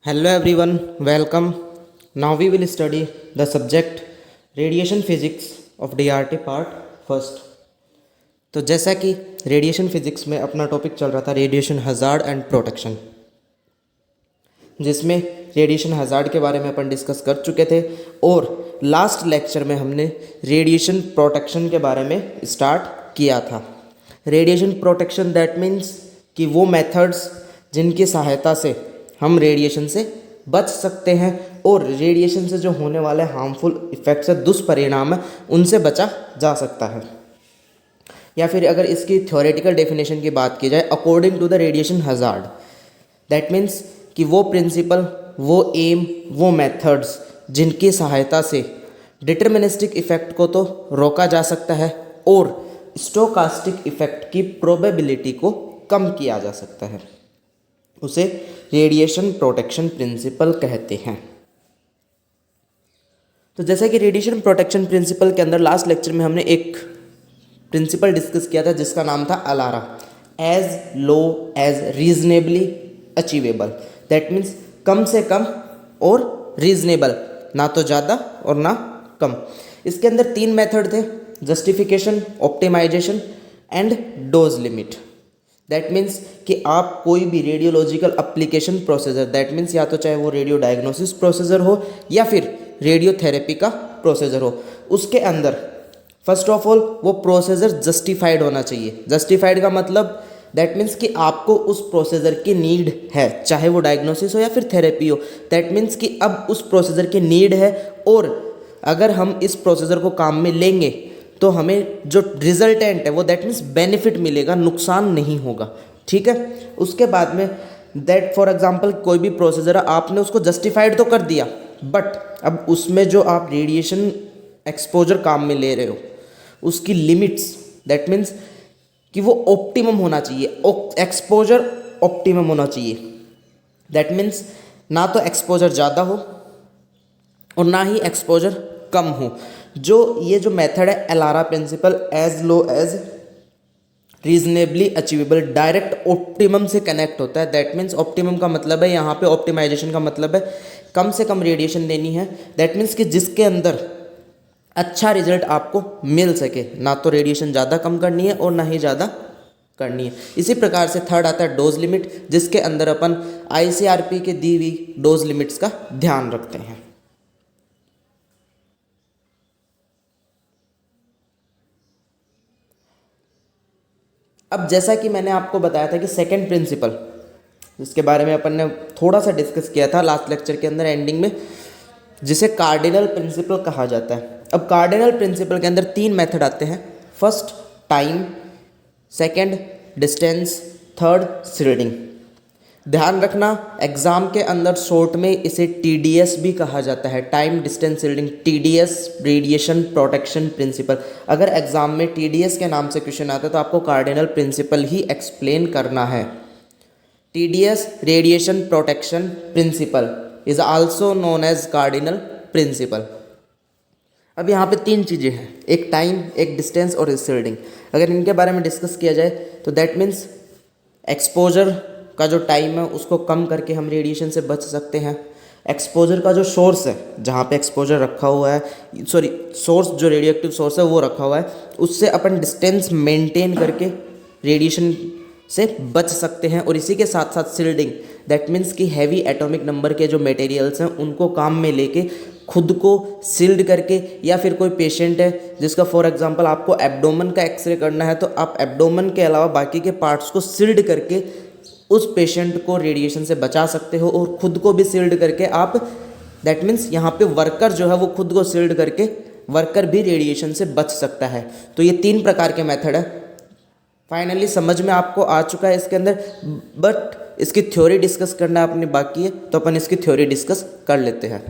Hello everyone, welcome. Now we will study the subject radiation physics of DRT part first. तो जैसा कि radiation physics में अपना topic चल रहा था रेडिएशन हजार्ड एंड प्रोटेक्शन, जिसमें रेडिएशन हजार्ड के बारे में अपन डिस्कस कर चुके थे और लास्ट लेक्चर में हमने रेडिएशन प्रोटेक्शन के बारे में स्टार्ट किया था। रेडिएशन प्रोटेक्शन दैट मीन्स कि वो मेथड्स जिनकी सहायता से हम रेडिएशन से बच सकते हैं और रेडिएशन से जो होने वाले हार्मफुल इफ़ेक्ट्स है, दुष्परिणाम है, उनसे बचा जा सकता है। या फिर अगर इसकी थ्योरेटिकल डेफिनेशन की बात की जाए, according to the radiation hazard that means कि वो प्रिंसिपल, वो एम, वो मेथड्स जिनकी सहायता से डिटर्मिनिस्टिक इफ़ेक्ट को तो रोका जा सकता है और स्टोकास्टिक इफ़ेक्ट की प्रोबेबिलिटी को कम किया जा सकता है, उसे रेडिएशन प्रोटेक्शन प्रिंसिपल कहते हैं। तो जैसा कि रेडिएशन प्रोटेक्शन प्रिंसिपल के अंदर लास्ट लेक्चर में हमने एक प्रिंसिपल डिस्कस किया था जिसका नाम था ALARA, as low as reasonably achievable. That means कम से कम और रीजनेबल, ना तो ज़्यादा और ना कम। इसके अंदर 3 मेथड थे, justification, optimisation and dose limit. That means कि आप कोई भी radiological application procedure, that means या तो चाहे वो रेडियो डायग्नोसिस प्रोसीजर हो या फिर रेडियोथेरेपी का प्रोसीजर हो, उसके अंदर फर्स्ट ऑफ ऑल वो प्रोसीजर जस्टिफाइड होना चाहिए। जस्टिफाइड का मतलब दैट मीन्स कि आपको उस प्रोसीजर की नीड है, चाहे वो डायग्नोसिस हो या फिर थेरेपी हो। दैट मीन्स कि अब उस प्रोसीजर की नीड है और अगर हम इस प्रोसीजर को काम में लेंगे तो हमें जो रिजल्टेंट है वो दैट मीन्स बेनिफिट मिलेगा, नुकसान नहीं होगा। ठीक है। उसके बाद में दैट फॉर एग्जांपल कोई भी प्रोसीजर है, आपने उसको जस्टिफाइड तो कर दिया, बट अब उसमें जो आप रेडिएशन एक्सपोजर काम में ले रहे हो उसकी लिमिट्स, दैट मीन्स कि वो ऑप्टिमम होना चाहिए, एक्सपोजर ऑप्टिमम होना चाहिए। दैट मीन्स ना तो एक्सपोजर ज़्यादा हो और ना ही एक्सपोजर कम हो। ये जो मेथड है ALARA principle, as low as reasonably achievable, direct optimum से कनेक्ट होता है। दैट मीन्स ऑप्टिमम का मतलब है यहाँ पे, ऑप्टिमाइजेशन का मतलब है कम से कम रेडिएशन देनी है। दैट मीन्स कि जिसके अंदर अच्छा रिजल्ट आपको मिल सके, ना तो रेडिएशन ज़्यादा कम करनी है और ना ही ज़्यादा करनी है। इसी प्रकार से थर्ड आता है डोज लिमिट, जिसके अंदर अपन ICRP के दी हुई डोज लिमिट्स का ध्यान रखते हैं। अब जैसा कि मैंने आपको बताया था कि सेकंड प्रिंसिपल, जिसके बारे में अपन ने थोड़ा सा डिस्कस किया था लास्ट लेक्चर के अंदर एंडिंग में, जिसे कार्डिनल प्रिंसिपल कहा जाता है। अब कार्डिनल प्रिंसिपल के अंदर 3 मेथड आते हैं। First time, second distance, third shielding. ध्यान रखना एग्जाम के अंदर शॉर्ट में इसे TDS भी कहा जाता है, time distance shielding, TDS radiation protection principle. अगर एग्जाम में TDS के नाम से क्वेश्चन आता है तो आपको कार्डिनल प्रिंसिपल ही एक्सप्लेन करना है। TDS radiation protection principle is also known as cardinal principle. अब यहाँ पे 3 चीज़ें हैं, एक टाइम, एक डिस्टेंस और एक शील्डिंग। अगर इनके बारे में डिस्कस किया जाए तो दैट मीन्स एक्सपोजर का जो टाइम है उसको कम करके हम रेडिएशन से बच सकते हैं। एक्सपोजर का जो सोर्स है, जहाँ पे एक्सपोजर रखा हुआ है, सोर्स जो रेडियो एक्टिव सोर्स है वो रखा हुआ है, उससे अपन डिस्टेंस मेंटेन करके रेडिएशन से बच सकते हैं। और इसी के साथ साथ शील्डिंग, दैट मीन्स कि हैवी एटॉमिक नंबर के जो मटेरियल्स हैं उनको काम में लेके खुद को सील्ड करके, या फिर कोई पेशेंट है जिसका फॉर एग्जांपल आपको एब्डोमेन का एक्सरे करना है तो आप एब्डोमेन के अलावा बाकी के पार्ट्स को सील्ड करके उस पेशेंट को रेडिएशन से बचा सकते हो और खुद को भी सील्ड करके आप, दैट मीन्स यहाँ पे वर्कर जो है वो खुद को सील्ड करके वर्कर भी रेडिएशन से बच सकता है। तो ये 3 प्रकार के मेथड है। फाइनली समझ में आपको आ चुका है इसके अंदर, बट इसकी थ्योरी डिस्कस करना अपनी बाकी है, तो अपन इसकी थ्योरी डिस्कस कर लेते हैं।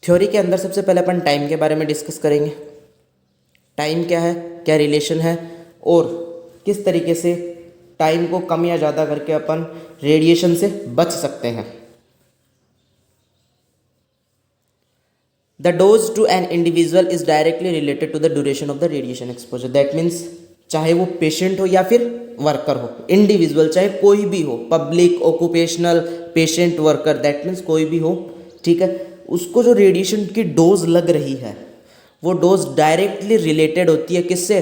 थ्योरी के अंदर सबसे पहले अपन टाइम के बारे में डिस्कस करेंगे। टाइम क्या है, क्या रिलेशन है और किस तरीके से टाइम को कम या ज़्यादा करके अपन रेडिएशन से बच सकते हैं। The dose to an individual is directly related to the duration of the radiation exposure. That means चाहे वो पेशेंट हो या फिर वर्कर हो, इंडिविजुअल चाहे कोई भी हो, public, occupational, patient, worker, that means कोई भी हो, ठीक है, उसको जो रेडिएशन की डोज लग रही है वो डोज डायरेक्टली रिलेटेड होती है किससे?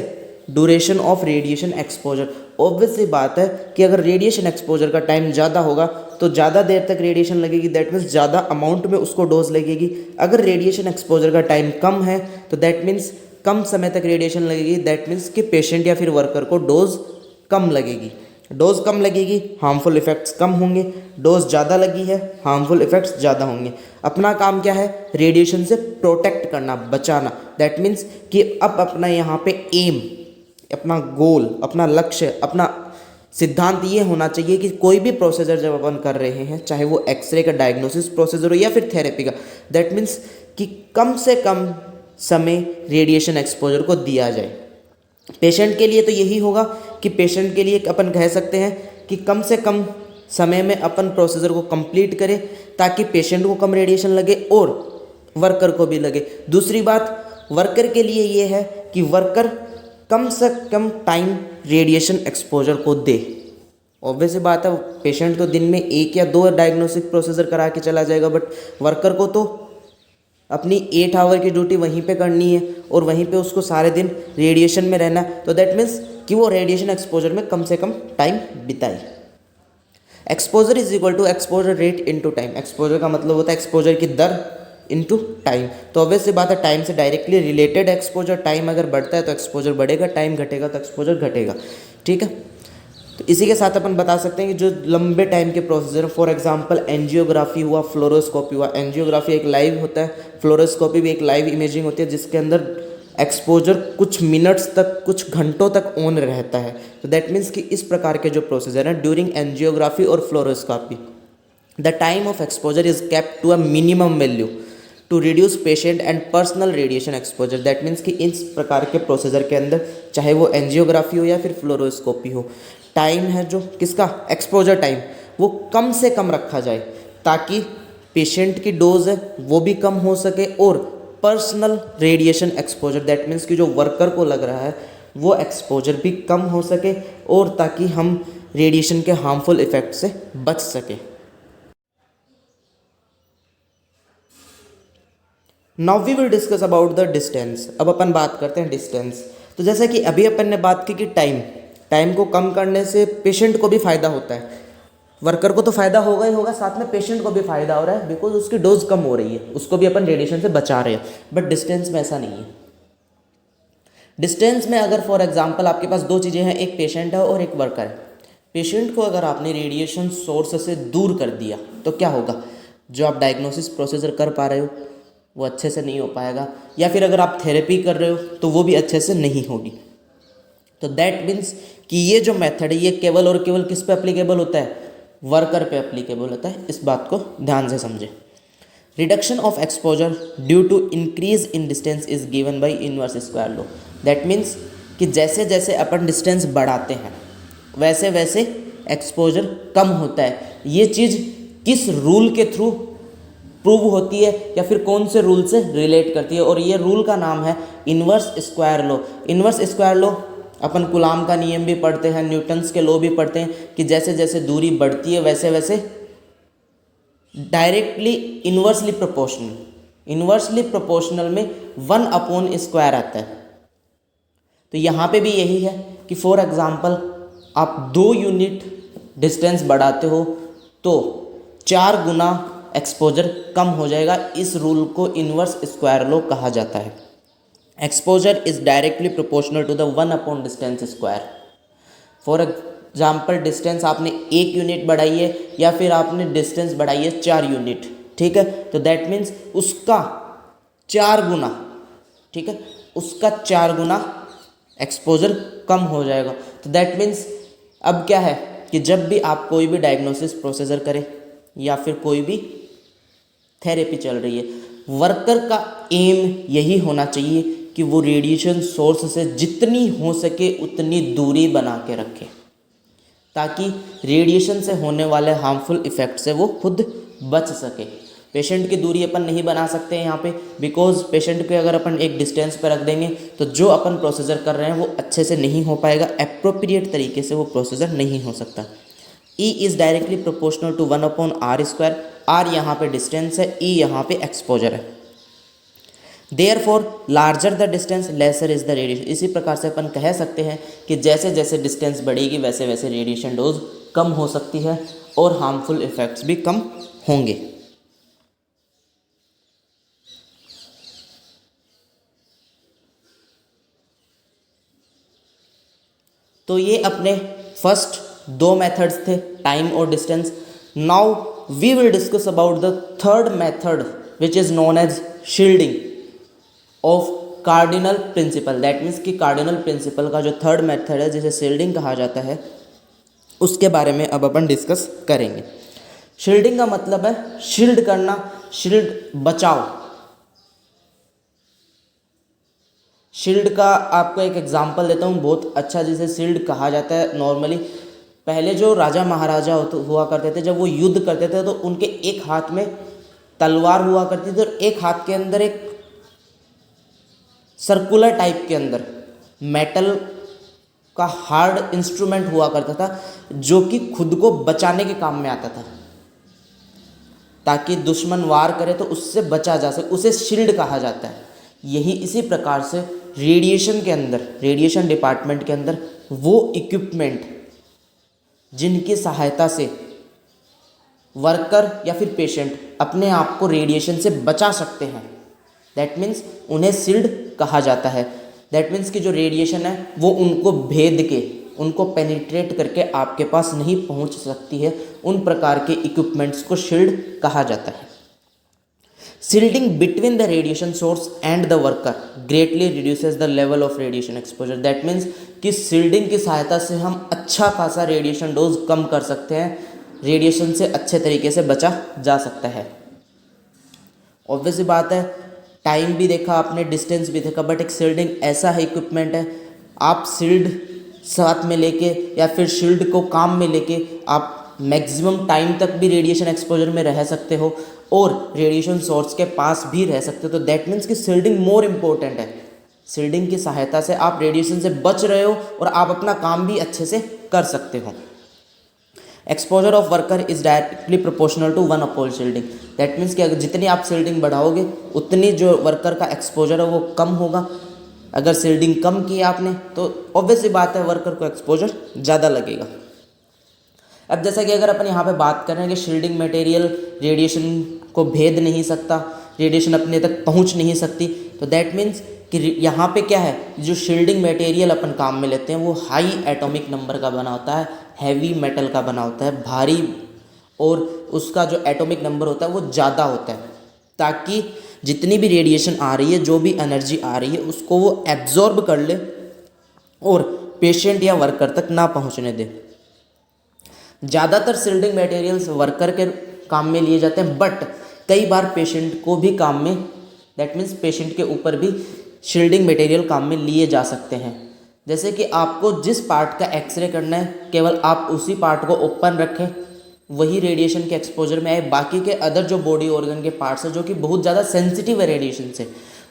Duration of radiation exposure. Obvious सी बात है कि अगर रेडिएशन एक्सपोजर का टाइम ज़्यादा होगा तो ज़्यादा देर तक रेडिएशन लगेगी, दैट मीन्स ज़्यादा अमाउंट में उसको डोज लगेगी। अगर रेडिएशन एक्सपोजर का टाइम कम है तो दैट मीन्स कम समय तक रेडिएशन लगेगी, दैट मीन्स कि पेशेंट या फिर वर्कर को डोज कम लगेगी। डोज कम लगेगी, हार्मफुल इफेक्ट्स कम होंगे। डोज ज़्यादा लगी है, हार्मफुल इफेक्ट्स ज़्यादा होंगे। अपना काम क्या है? रेडिएशन से प्रोटेक्ट करना, बचाना। दैट मीन्स कि अब अपना यहाँ पे एम, अपना गोल, अपना लक्ष्य, अपना सिद्धांत ये होना चाहिए कि कोई भी प्रोसीजर जब अपन कर रहे हैं, चाहे वो एक्सरे का डायग्नोसिस प्रोसीजर हो या फिर थेरेपी का, दैट मीन्स कि कम से कम समय रेडिएशन एक्सपोजर को दिया जाए। पेशेंट के लिए तो यही होगा कि पेशेंट के लिए अपन कह सकते हैं कि कम से कम समय में अपन प्रोसीजर को कंप्लीट करें ताकि पेशेंट को कम रेडिएशन लगे और वर्कर को भी लगे। दूसरी बात वर्कर के लिए ये है कि वर्कर कम से कम टाइम रेडिएशन एक्सपोजर को दे। ऑब्वियस बात है, पेशेंट तो दिन में 1 या 2 डायग्नोस्टिक प्रोसीजर करा के चला जाएगा, बट वर्कर को तो अपनी 8 आवर की ड्यूटी वहीं पे करनी है और वहीं पे उसको सारे दिन रेडिएशन में रहना है। तो दैट मीन्स कि वो रेडिएशन एक्सपोजर में कम से कम टाइम बिताए। Exposure is equal to exposure rate into time. Exposure का मतलब होता है एक्सपोजर की दर इनटू टाइम। तो ऑब्वियस सी बात है, टाइम से डायरेक्टली रिलेटेड एक्सपोजर। टाइम अगर बढ़ता है तो एक्सपोजर बढ़ेगा, टाइम घटेगा तो एक्सपोजर घटेगा। ठीक है, तो इसी के साथ अपन बता सकते हैं कि जो लंबे टाइम के प्रोसीजर, फॉर एग्जांपल एंजियोग्राफी हुआ, फ्लोरोस्कोपी हुआ। एंजियोग्राफी एक लाइव होता है, फ्लोरोस्कोपी भी एक लाइव इमेजिंग होती है जिसके अंदर एक्सपोजर कुछ मिनट्स तक, कुछ घंटों तक ऑन रहता है। तो दैट मीन्स कि इस प्रकार के जो प्रोसीजर हैं ड्यूरिंग एंजियोग्राफी और fluoroscopy, the time of exposure is kept to a minimum value to reduce patient and personal radiation exposure. That means कि इस प्रकार के प्रोसीजर के अंदर, चाहे वो एंजियोग्राफी हो या फिर फ्लोरोस्कोपी हो, टाइम है जो किसका, एक्सपोजर टाइम, वो कम से कम रखा जाए ताकि पेशेंट की डोज है वो भी कम हो सके और personal radiation exposure, that means कि जो वर्कर को लग रहा है वो एक्सपोजर भी कम हो सके और ताकि हम रेडिएशन के हार्मफुल इफेक्ट से बच सके। Now we will discuss about the distance. अब अपन बात करते हैं डिस्टेंस। तो जैसा कि अभी अपन ने बात की कि टाइम को कम करने से पेशेंट को भी फ़ायदा होता है, वर्कर को तो फ़ायदा होगा ही होगा, साथ में पेशेंट को भी फ़ायदा हो रहा है बिकॉज उसकी डोज कम हो रही है, उसको भी अपन रेडिएशन से बचा रहे हैं। बट डिस्टेंस में ऐसा नहीं है। डिस्टेंस में अगर फॉर एग्जांपल आपके पास 2 चीज़ें हैं, एक पेशेंट है और एक वर्कर है। पेशेंट को अगर आपने रेडिएशन सोर्स से दूर कर दिया तो क्या होगा, जो आप डायग्नोसिस प्रोसीजर कर पा रहे हो वो अच्छे से नहीं हो पाएगा, या फिर अगर आप थेरेपी कर रहे हो तो वो भी अच्छे से नहीं होगी। तो दैट मीन्स कि ये जो मेथड है ये केवल और केवल किस पे एप्लीकेबल होता है, वर्कर पे एप्लीकेबल होता है। इस बात को ध्यान से समझें। Reduction of exposure due to increase in distance is given by inverse square law. That means कि जैसे जैसे अपन डिस्टेंस बढ़ाते हैं वैसे वैसे एक्सपोजर कम होता है। ये चीज़ किस रूल के थ्रू प्रूव होती है या फिर कौन से रूल से रिलेट करती है, और ये रूल का नाम है inverse square law. Inverse square law अपन कूलाम का नियम भी पढ़ते हैं, न्यूटन्स के लॉ भी पढ़ते हैं कि जैसे जैसे दूरी बढ़ती है वैसे वैसे डायरेक्टली इन्वर्सली प्रोपोर्शनल में 1/स्क्वायर आता है। तो यहाँ पे भी यही है कि फॉर एग्जांपल आप 2 यूनिट डिस्टेंस बढ़ाते हो तो 4 गुना एक्सपोजर कम हो जाएगा। इस रूल को इनवर्स स्क्वायर लॉ कहा जाता है। Exposure is directly proportional to the one by distance square. For example distance आपने 1 यूनिट बढ़ाई है या फिर आपने डिस्टेंस बढ़ाई है 4 यूनिट, ठीक है, तो दैट मीन्स उसका 4 गुना, ठीक है, उसका 4 गुना एक्सपोजर कम हो जाएगा। तो दैट मीन्स अब क्या है कि जब भी आप कोई भी डायग्नोसिस प्रोसीजर करें या फिर कोई भी थेरेपी चल रही है, वर्कर का एम यही होना चाहिए कि वो रेडिएशन सोर्स से जितनी हो सके उतनी दूरी बना के रखे। ताकि रेडिएशन से होने वाले हार्मफुल इफ़ेक्ट से वो खुद बच सके। पेशेंट की दूरी अपन नहीं बना सकते हैं यहाँ पे, बिकॉज पेशेंट के अगर अपन एक डिस्टेंस पर रख देंगे तो जो अपन प्रोसीजर कर रहे हैं वो अच्छे से नहीं हो पाएगा, अप्रोप्रिएट तरीके से वो प्रोसीजर नहीं हो सकता। E is directly proportional to 1/r²। r यहाँ पे डिस्टेंस है, E यहाँ पे एक्सपोजर है। Therefore larger the distance lesser is the radiation. इसी प्रकार से अपन कह सकते हैं कि जैसे जैसे डिस्टेंस बढ़ेगी वैसे वैसे रेडिएशन डोज कम हो सकती है और हार्मफुल इफ़ेक्ट्स भी कम होंगे। तो ये अपने फर्स्ट दो मेथड्स थे, टाइम और distance. Now we will discuss about the third method which is known as shielding of cardinal principle. That means कि कार्डिनल प्रिंसिपल का जो थर्ड मेथड है जिसे शील्डिंग कहा जाता है, उसके बारे में अब अपन डिस्कस करेंगे। शील्डिंग का मतलब है शील्ड करना, शील्ड बचाव। शील्ड का आपको एक एग्जांपल देता हूँ बहुत अच्छा, जिसे शील्ड कहा जाता है। नॉर्मली पहले जो राजा महाराजा हुआ करते थे, जब वो युद्ध करते थे तो उनके एक हाथ में तलवार हुआ करती थी और एक हाथ के अंदर एक सर्कुलर टाइप के अंदर मेटल का हार्ड इंस्ट्रूमेंट हुआ करता था, जो कि खुद को बचाने के काम में आता था, ताकि दुश्मन वार करे तो उससे बचा जा सके, उसे शील्ड कहा जाता है। यही इसी प्रकार से रेडिएशन के अंदर, रेडिएशन डिपार्टमेंट के अंदर वो इक्विपमेंट जिनकी सहायता से वर्कर या फिर पेशेंट अपने आप को रेडिएशन से बचा सकते हैं, दैट मीन्स उन्हें शील्ड कहा जाता है। दैट मीन्स कि जो रेडिएशन है वो उनको भेद के, उनको पेनिट्रेट करके आपके पास नहीं पहुंच सकती है, उन प्रकार के इक्विपमेंट्स को शील्ड कहा जाता है। Shielding between the radiation source and the worker greatly reduces the level of radiation exposure. That means कि शील्डिंग की सहायता से हम अच्छा खासा रेडिएशन डोज कम कर सकते हैं, रेडिएशन से अच्छे तरीके से बचा जा सकता है। ऑब्वियस सी बात है, टाइम भी देखा आपने, डिस्टेंस भी देखा, बट एक शील्डिंग ऐसा है इक्विपमेंट है, आप शील्ड साथ में लेके या फिर शील्ड को काम में लेके आप मैक्सिमम टाइम तक भी रेडिएशन एक्सपोजर में रह सकते हो और रेडिएशन सोर्स के पास भी रह सकते हो। तो दैट मीन्स कि शील्डिंग मोर इम्पोर्टेंट है। शील्डिंग की सहायता से आप रेडिएशन से बच रहे हो और आप अपना काम भी अच्छे से कर सकते हो। Exposure of worker is directly proportional to 1/4 shielding. That means कि अगर जितनी आप शील्डिंग बढ़ाओगे उतनी जो वर्कर का एक्सपोजर है वो कम होगा। अगर शील्डिंग कम की आपने तो ऑब्वियस सी बात है वर्कर को एक्सपोजर ज़्यादा लगेगा। अब जैसा कि अगर अपन यहाँ पे बात कर रहे हैं कि शील्डिंग मटेरियल रेडिएशन को भेद नहीं सकता, रेडिएशन अपने तक पहुँच नहीं सकती, तो दैट मीन्स कि यहाँ पे क्या है, जो शील्डिंग मटेरियल अपन काम में लेते हैं वो हाई एटॉमिक नंबर का बना होता है, हैवी मेटल का बना होता है, भारी, और उसका जो एटॉमिक नंबर होता है वो ज़्यादा होता है, ताकि जितनी भी रेडिएशन आ रही है, जो भी एनर्जी आ रही है, उसको वो एब्जॉर्ब कर ले और पेशेंट या वर्कर तक ना पहुँचने दे। ज़्यादातर शील्डिंग मटेरियल्स वर्कर के काम में लिए जाते हैं, बट कई बार पेशेंट को भी काम में, दैट मीन्स पेशेंट के ऊपर भी शील्डिंग मटेरियल काम में लिए जा सकते हैं। जैसे कि आपको जिस पार्ट का एक्सरे करना है, केवल आप उसी पार्ट को ओपन रखें, वही रेडिएशन के एक्सपोजर में आए। बाकी के अदर जो बॉडी ऑर्गन के पार्ट्स हैं जो कि बहुत ज़्यादा सेंसिटिव है रेडिएशन से,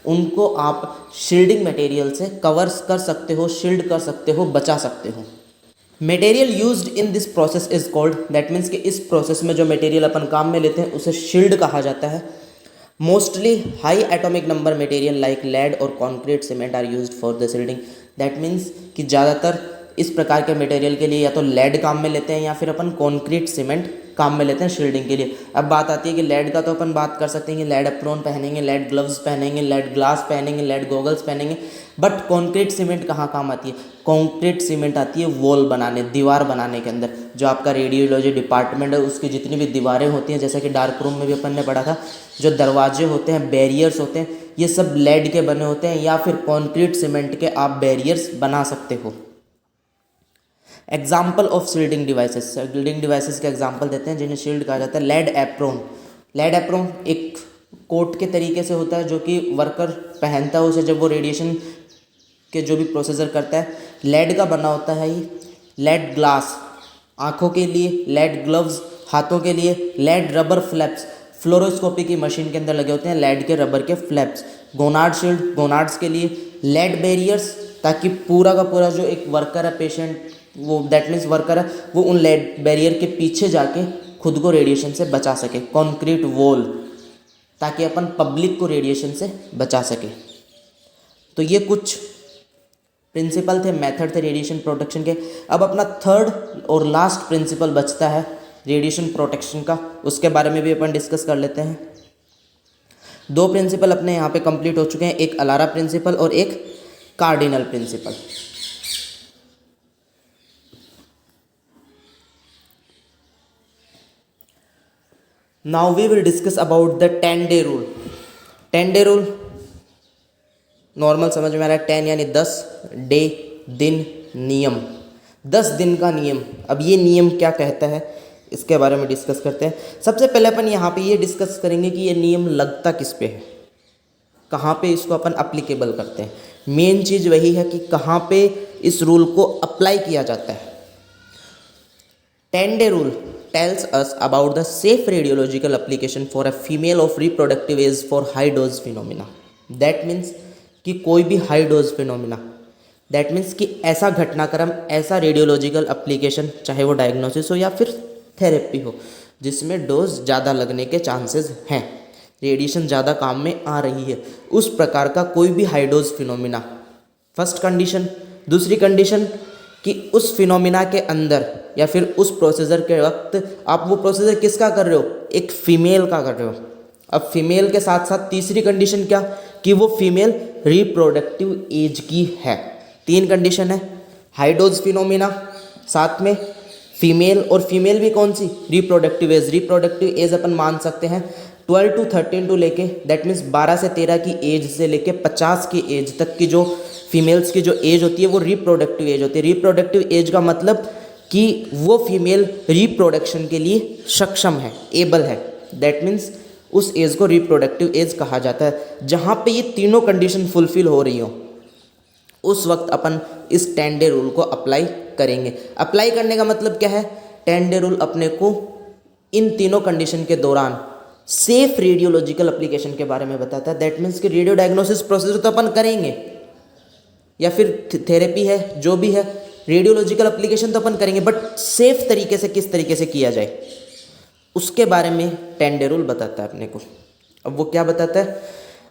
उनको आप शील्डिंग मटेरियल से कवर कर सकते हो, शील्ड कर सकते हो, बचा सकते हो। Material used in this process is called, that means कि इस प्रोसेस में जो मटेरियल अपन काम में लेते हैं उसे शील्ड कहा जाता है। Mostly high atomic number material like lead और concrete cement are used for the shielding. That means कि ज़्यादातर इस प्रकार के मटेरियल के लिए या तो लेड काम में लेते हैं या फिर अपन कॉन्क्रीट सीमेंट काम में लेते हैं शील्डिंग के लिए। अब बात आती है कि लेड का, तो अपन बात कर सकते हैं कि लेड एप्रोन पहनेंगे, लेड ग्लव्स पहनेंगे, लेड ग्लास पहनेंगे, लेड गॉगल्स पहनेंगे, बट कॉन्क्रीट सीमेंट कहाँ काम आती है? कॉन्क्रीट सीमेंट आती है वॉल बनाने, दीवार बनाने के अंदर। जो आपका रेडियोलॉजी डिपार्टमेंट है उसकी जितनी भी दीवारें होती हैं, जैसा कि डार्क रूम में भी अपन ने पढ़ा था, जो दरवाजे होते हैं, बैरियर्स होते हैं, ये सब लेड के बने होते हैं या फिर कॉन्क्रीट सीमेंट के आप बैरियर्स बना सकते हो। Example of shielding devices, shielding devices के एग्जाम्पल देते हैं जिन्हें शील्ड कहा जाता है। लेड एप्रोन, लेड एप्रोन एक कोट के तरीके से होता है जो कि वर्कर पहनता है उसे जब वो रेडिएशन के जो भी प्रोसीजर करता है, लेड का बना होता है। ही लेड ग्लास, आँखों के लिए लेड ग्लव्स, हाथों के लिए लेड रबर फ्लैप्स, फ्लोरोस्कोपी की मशीन के अंदर लगे होते हैं लेड के रबर के फ्लैप्स। गोनाड शील्ड, गोनाड्स के लिए लेड बैरियर्स, ताकि पूरा का पूरा जो एक वर्कर है पेशेंट, वो दैट मीन्स वर्कर है, वो उन लेड बैरियर के पीछे जाके खुद को रेडिएशन से बचा सके। कॉन्क्रीट वॉल, ताकि अपन पब्लिक को रेडिएशन से बचा सके। तो ये कुछ प्रिंसिपल थे, मेथड थे रेडिएशन प्रोटेक्शन के। अब अपना थर्ड और लास्ट प्रिंसिपल बचता है रेडिएशन प्रोटेक्शन का, उसके बारे में भी अपन डिस्कस कर लेते हैं। दो प्रिंसिपल अपने यहाँ पे कंप्लीट हो चुके हैं, एक अलारा प्रिंसिपल और एक cardinal principle. Now we will discuss about the 10-day rule. 10-day rule normal समझ में आ रहा है, 10 यानी 10, डे दिन, नियम, 10 दिन का नियम। अब ये नियम क्या कहता है इसके बारे में डिस्कस करते हैं। सबसे पहले अपन यहाँ पे ये डिस्कस करेंगे कि ये नियम लगता किस पे है, कहाँ पे इसको अपन अप्लीकेबल करते हैं। मेन चीज़ वही है कि कहाँ पे इस रूल को अप्लाई किया जाता है। 10-day rule tells us about the safe radiological application for a female of reproductive age for high dose phenomena. That means कि कोई भी high dose phenomena, that means कि ऐसा घटनाक्रम, ऐसा रेडियोलॉजिकल एप्लीकेशन, चाहे वो डायग्नोसिस हो या फिर थेरेपी हो, जिसमें डोज ज़्यादा लगने के चांसेस हैं, रेडिएशन ज़्यादा काम में आ रही है, उस प्रकार का कोई भी high dose phenomena. First condition. दूसरी कंडीशन कि उस फिनोमिना के अंदर या फिर उस प्रोसीजर के वक्त आप वो प्रोसीजर किसका कर रहे हो, एक फीमेल का कर रहे हो। अब फीमेल के साथ साथ तीसरी कंडीशन क्या, कि वो फीमेल रिप्रोडक्टिव एज की है। 3 कंडीशन है, हाई डोज फिनोमिना, साथ में फीमेल, और फीमेल भी कौन सी, रिप्रोडक्टिव एज। रिप्रोडक्टिव एज अपन मान सकते हैं 12 to 13 टू लेके, दैट मीन्स 12 से 13 की एज से लेके 50 की एज तक की जो फीमेल्स की जो एज होती है वो रिप्रोडक्टिव एज होती है। रिप्रोडक्टिव एज का मतलब कि वो फीमेल रिप्रोडक्शन के लिए सक्षम है, एबल है, दैट मीन्स उस एज को रिप्रोडक्टिव एज कहा जाता है। जहाँ पे ये तीनों कंडीशन फुलफिल हो रही हो, उस वक्त अपन इस 10-day रूल को अप्लाई करेंगे। अप्लाई करने का मतलब क्या है, 10-day रूल अपने को इन तीनों कंडीशन के दौरान सेफ रेडियोलॉजिकल एप्लीकेशन के बारे में बताता है। दैट मीन्स कि रेडियो डायग्नोसिस प्रोसीजर तो अपन करेंगे, या फिर थेरेपी है, जो भी है, रेडियोलॉजिकल एप्लीकेशन तो अपन करेंगे, बट सेफ तरीके से किस तरीके से किया जाए, उसके बारे में 10-day रूल बताता है अपने को। अब वो क्या बताता है,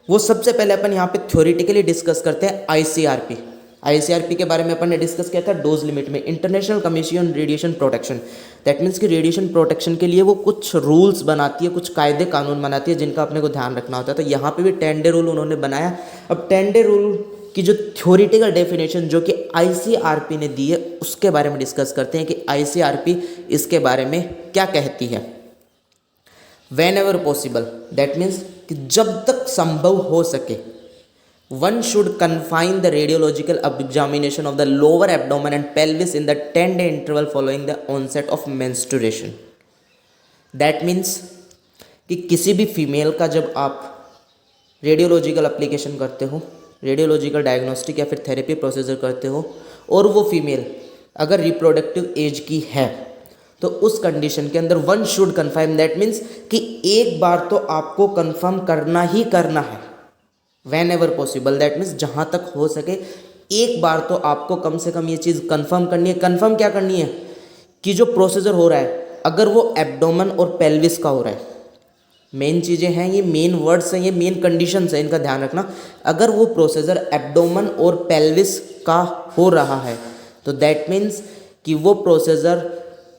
वो सबसे पहले अपन यहाँ पे थ्योरेटिकली डिस्कस करते हैं आईसीआरपी। आईसीआरपी के बारे में अपन ने डिस्कस किया था डोज लिमिट में, international commission on radiation protection. That means कि रेडिएशन प्रोटेक्शन के लिए वो कुछ रूल्स बनाती है, कुछ कायदे कानून बनाती है, जिनका अपने को ध्यान रखना होता है। तो यहाँ पे भी 10-day रूल उन्होंने बनाया। अब 10-day रूल की जो थ्योरेटिकल डेफिनेशन जो कि आईसीआरपी ने दी है, उसके बारे में डिस्कस करते हैं कि आईसीआरपी इसके बारे में क्या कहती है। Whenever possible, that means कि जब तक संभव हो सके, one should confine the radiological examination of the lower abdomen and pelvis in the 10-day interval following the onset of menstruation. That means कि किसी भी फीमेल का जब आप रेडियोलॉजिकल एप्लीकेशन करते हो, रेडियोलॉजिकल डायग्नोस्टिक या फिर थेरेपी प्रोसीजर करते हो, और वो फीमेल अगर रिप्रोडक्टिव एज की है, तो उस कंडीशन के अंदर one should confirm, that means कि एक बार तो आपको कन्फर्म करना ही करना है। When ever possible, that means जहाँ तक हो सके एक बार तो आपको कम से कम ये चीज़ कन्फर्म करनी है। कन्फर्म क्या करनी है, कि जो प्रोसीजर हो रहा है अगर वो एब्डोमेन और पेल्विस का हो रहा है, मेन चीज़ें हैं ये, मेन वर्ड्स हैं ये, मेन कंडीशंस हैं, इनका ध्यान रखना। अगर वो प्रोसीजर एब्डोमेन और पेल्विस का हो रहा है, तो दैट मीन्स कि वो प्रोसीजर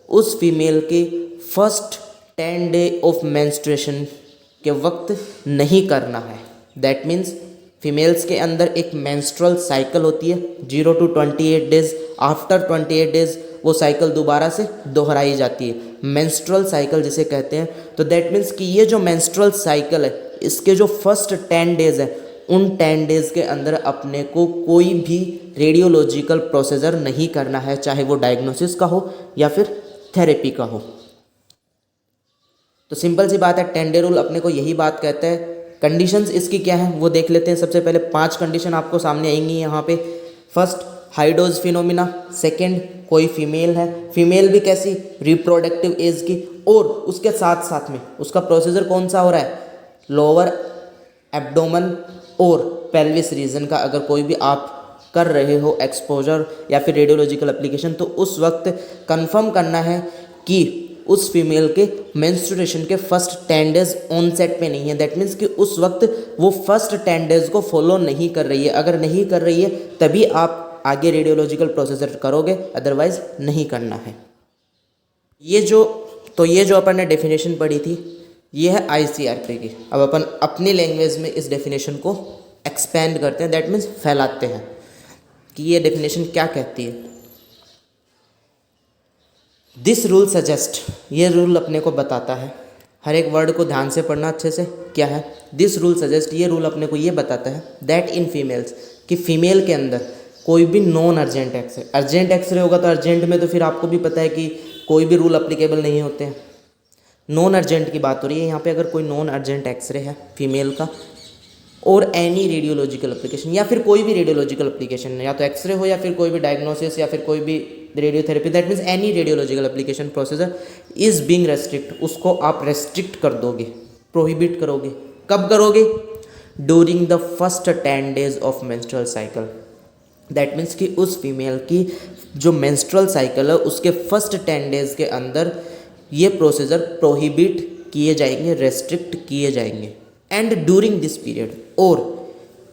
उस फीमेल के फर्स्ट 10 डे ऑफ मेंस्ट्रुएशन के वक्त नहीं करना है। दैट मीन्स फीमेल्स के अंदर एक मेंस्ट्रुअल साइकिल होती है 0 to 28 डेज। आफ्टर 28 डेज वो साइकिल दोबारा से दोहराई जाती है, मेंस्ट्रुअल साइकिल जिसे कहते हैं। तो दैट मीन्स कि ये जो मेंस्ट्रुअल साइकिल है, इसके जो फर्स्ट 10 डेज है, उन 10 डेज के अंदर अपने को कोई भी रेडियोलॉजिकल प्रोसीजर नहीं करना है, चाहे वो डायग्नोसिस का हो या फिर थेरेपी का हो। तो सिंपल सी बात है, 10-day रूल अपने को यही बात कहता है। कंडीशंस इसकी क्या है वो देख लेते हैं। सबसे पहले 5 कंडीशन आपको सामने आएंगी यहाँ पे। First, high dose phenomena, second कोई फीमेल है, फीमेल भी कैसी, रिप्रोडक्टिव एज की, और उसके साथ साथ में उसका प्रोसीजर कौन सा हो रहा है, लोअर एब्डोमन और पेल्विस रीजन का अगर कोई भी आप कर रहे हो एक्सपोजर या फिर रेडियोलॉजिकल एप्लीकेशन, तो उस वक्त कंफर्म करना है कि उस फीमेल के मेंस्ट्रुएशन के फर्स्ट 10 डेज ऑनसेट पे नहीं है। दैट मीन्स कि उस वक्त वो फर्स्ट 10 डेज को फॉलो नहीं कर रही है। अगर नहीं कर रही है तभी आप आगे रेडियोलॉजिकल प्रोसीजर करोगे, अदरवाइज नहीं करना है। ये जो अपन ने डेफिनेशन पढ़ी थी ये है ICRP की। अब अपन अपनी लैंग्वेज में इस डेफिनेशन को एक्सपेंड करते हैं, दैट मीन्स फैलाते हैं कि ये डेफिनेशन क्या कहती है। दिस रूल सजेस्ट, ये रूल अपने को बताता है, हर एक वर्ड को ध्यान से पढ़ना अच्छे से, क्या है दिस रूल सजेस्ट, ये रूल अपने को ये बताता है दैट इन फीमेल्स, कि फीमेल के अंदर कोई भी non urgent x-ray, urgent x-ray होगा तो अर्जेंट में तो फिर आपको भी पता है कि कोई भी रूल अप्लीकेबल नहीं होते हैं। नॉन अर्जेंट की बात हो रही है यहाँ पे, अगर कोई नॉन अर्जेंट एक्सरे है फीमेल का और एनी रेडियोलॉजिकल एप्लीकेशन या फिर कोई भी रेडियोलॉजिकल एप्लीकेशन, या तो एक्सरे हो या फिर कोई भी डायग्नोसिस या फिर कोई भी radiotherapy, that means any radiological application procedure is being restrict, उसको आप रेस्ट्रिक्ट कर दोगे, प्रोहिबिट करोगे। कब करोगे, during the first 10 days of menstrual cycle. That means कि उस फीमेल की जो मेंस्ट्रुअल साइकिल है उसके फर्स्ट 10 डेज के अंदर ये प्रोसीजर प्रोहिबिट किए जाएंगे, रेस्ट्रिक्ट किए जाएंगे। एंड ड्यूरिंग दिस पीरियड, और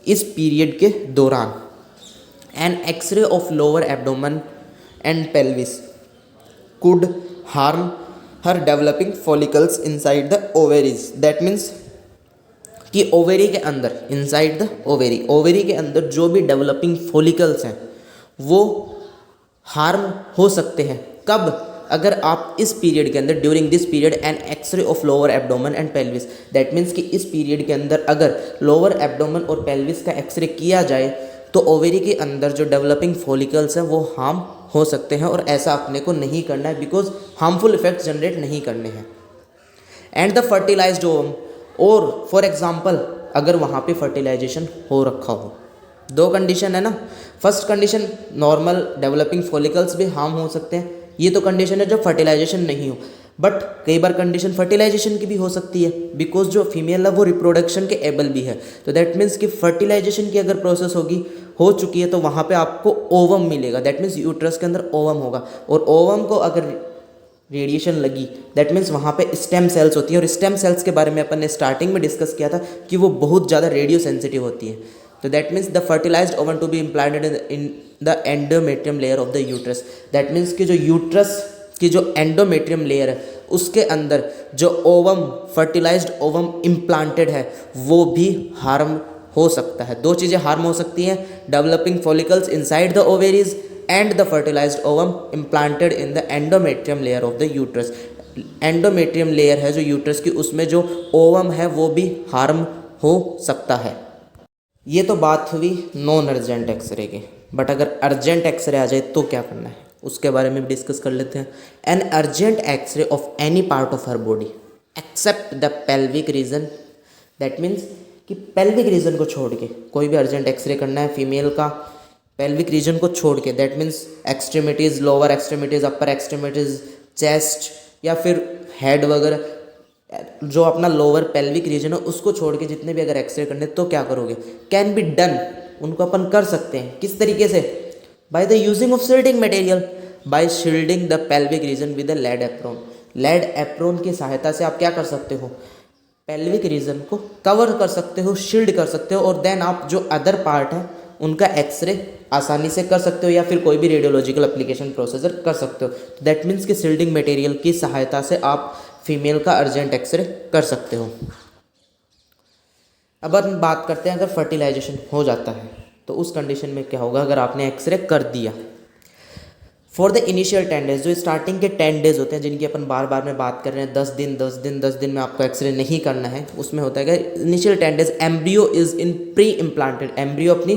इस पीरियड के दौरान, an x-ray of lower abdomen and pelvis could harm her developing follicles inside the ovaries. That means कि ओवेरी के अंदर, इनसाइड द ओवेरी, ओवेरी के अंदर जो भी डेवलपिंग फॉलिकल्स हैं वो हार्म हो सकते हैं। कब, अगर आप इस पीरियड के अंदर, during this period an x-ray of lower abdomen and pelvis, that means कि इस पीरियड के अंदर अगर लोअर एब्डोमेन और पेल्विस का एक्सरे किया जाए तो ओवेरी के अंदर जो डेवलपिंग फॉलिकल्स हैं वो हार्म हो सकते हैं, और ऐसा अपने को नहीं करना है, बिकॉज हार्मफुल इफेक्ट्स जनरेट नहीं करने हैं। एंड द फर्टिलाइज्ड ओवम, और फॉर एग्जाम्पल अगर वहाँ पे फर्टिलाइजेशन हो रखा हो, दो कंडीशन है ना, first condition normal developing follicles भी हार्म हो सकते हैं, ये तो कंडीशन है जब फर्टिलाइजेशन नहीं हो, बट कई बार कंडीशन फर्टिलाइजेशन की भी हो सकती है, बिकॉज जो फीमेल है वो रिप्रोडक्शन के एबल भी है। तो दैट मीन्स कि फर्टिलाइजेशन की अगर प्रोसेस हो चुकी है तो वहाँ पे आपको ओवम मिलेगा, दैट मीन्स यूट्रस के अंदर ओवम होगा, और ओवम को अगर रेडिएशन लगी दैट मीन्स वहाँ पे स्टेम सेल्स होती हैं, और स्टेम सेल्स के बारे में अपन ने स्टार्टिंग में डिस्कस किया था कि वो बहुत ज़्यादा रेडियो सेंसिटिव होती है। तो that means the fertilised ovum to be implanted in the endometrium layer of the uterus. That means कि जो यूट्रस की जो एंडोमेट्रियम लेयर है उसके अंदर जो ओवम, फर्टिलाइज्ड ओवम इम्प्लांटेड है वो भी हार्म हो सकता है। दो चीज़ें हार्म हो सकती हैं, developing follicles inside the ovaries and the fertilised ovum implanted in the endometrium layer of the uterus. Endometrium layer है जो यूट्रस की, उसमें जो ओवम है वो भी हार्म हो सकता है। ये तो बात हुई नॉन अर्जेंट एक्सरे की, बट अगर अर्जेंट एक्सरे आ जाए तो क्या करना है उसके बारे में भी डिस्कस कर लेते हैं। An urgent x-ray of any part of her body except the pelvic region, that means कि पेल्विक रीजन को छोड़ के कोई भी अर्जेंट एक्सरे करना है फीमेल का, पेल्विक रीजन को छोड़ के, that means extremities, lower extremities, upper extremities, chest या फिर हेड वगैरह, जो अपना लोअर पेल्विक रीजन है उसको छोड़ के जितने भी अगर एक्सरे करने तो क्या करोगे, कैन बी डन, उनको अपन कर सकते हैं। किस तरीके से, by the using of shielding material, by shielding the pelvic region with a lead apron. Lead apron की सहायता से आप क्या कर सकते हो, पेल्विक रीजन को कवर कर सकते हो, शील्ड कर सकते हो, और देन आप जो अदर पार्ट है उनका एक्सरे आसानी से कर सकते हो या फिर कोई भी रेडियोलॉजिकल एप्लीकेशन प्रोसीजर कर सकते हो। दैट मीन्स कि शील्डिंग मटेरियल की सहायता से आप फीमेल का अर्जेंट एक्सरे कर सकते हो। अब हम बात करते हैं अगर फर्टिलाइजेशन हो जाता है तो उस कंडीशन में क्या होगा, अगर आपने एक्सरे कर दिया। फॉर द इनिशियल 10 डेज, जो स्टार्टिंग के 10 डेज होते हैं जिनकी अपन बार बार में बात कर रहे हैं, 10 दिन में आपको एक्सरे नहीं करना है, उसमें होता है कि initial 10 days embryo is in pre implanted, embryo अपनी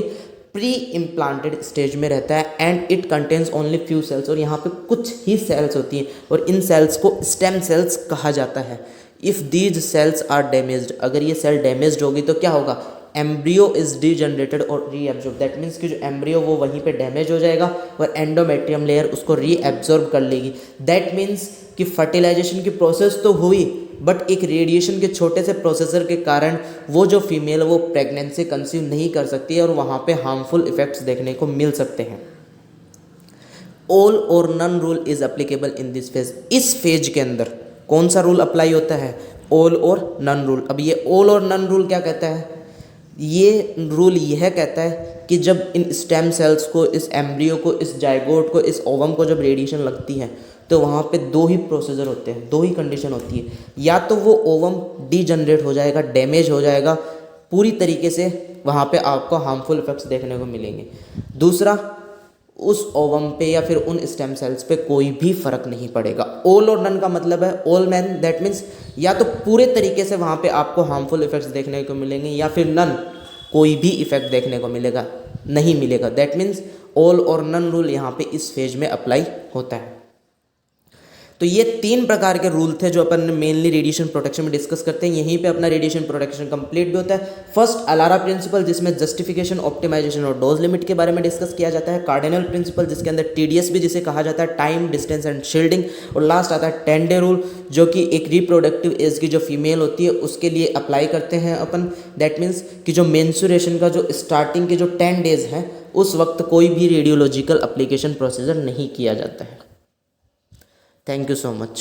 प्री इम्प्लांटेड स्टेज में रहता है, and it contains only few cells, और यहाँ पे कुछ ही सेल्स होती हैं और इन सेल्स को स्टेम सेल्स कहा जाता है। If these cells are damaged, अगर ये सेल डैमेज्ड होगी तो क्या होगा, एम्ब्रियो इज डीजनरेटेड और रीएब्जॉर्ब, दैट मीन्स कि जो एम्ब्रियो वो वहीं पे डैमेज हो जाएगा और एंडोमेट्रियम लेयर उसको रीएब्जॉर्ब कर लेगी। दैट मीन्स कि फर्टिलाइजेशन की प्रोसेस तो हुई, बट एक रेडिएशन के छोटे से प्रोसेसर के कारण वो जो फीमेल वो प्रेगनेंसी कंसीव नहीं कर सकती है और वहाँ पे हार्मफुल इफेक्ट्स देखने को मिल सकते हैं। All or none rule is applicable in this phase. इस फेज के अंदर कौन सा रूल अप्लाई होता है? All or none rule. अब ये ऑल और नन रूल क्या कहता है? ये रूल यह कहता है कि जब इन स्टेम सेल्स को, इस एम्ब्रियो को, इस जाइगोट को, इस ओवम को जब रेडिएशन लगती है तो वहाँ पे दो ही प्रोसीजर होते हैं, दो ही कंडीशन होती है। या तो वो ओवम डीजनरेट हो जाएगा, डैमेज हो जाएगा पूरी तरीके से, वहाँ पे आपको हार्मफुल इफेक्ट्स देखने को मिलेंगे। दूसरा, उस ओवम पे या फिर उन स्टेम सेल्स पे कोई भी फर्क नहीं पड़ेगा। ऑल और नन का मतलब है ऑल मैन, दैट मीन्स या तो पूरे तरीके से वहाँ पे आपको हार्मफुल इफेक्ट्स देखने को मिलेंगे या फिर नन, कोई भी इफेक्ट देखने को मिलेगा नहीं मिलेगा। That means all or none rule यहाँ पे इस फेज में अप्लाई होता है। तो ये 3 प्रकार के रूल थे जो अपन मेनली रेडिएशन प्रोटेक्शन में डिस्कस करते हैं। यहीं पे अपना रेडिएशन प्रोटेक्शन कंप्लीट भी होता है। फर्स्ट अलारा प्रिंसिपल, जिसमें जस्टिफिकेशन, ऑप्टिमाइजेशन और डोज लिमिट के बारे में डिस्कस किया जाता है। कार्डिनल प्रिंसिपल, जिसके अंदर टीडीएस भी जिसे कहा जाता है, टाइम, डिस्टेंस एंड शील्डिंग। और लास्ट आता है 10 डे रूल, जो कि एक रिप्रोडक्टिव एज की जो फीमेल होती है उसके लिए अप्लाई करते हैं अपन। दैट मीन्स कि जो मेंस्ट्रुएशन का जो स्टार्टिंग के जो 10 डेज हैं उस वक्त कोई भी रेडियोलॉजिकल एप्लीकेशन प्रोसीजर नहीं किया जाता है। Thank you so much.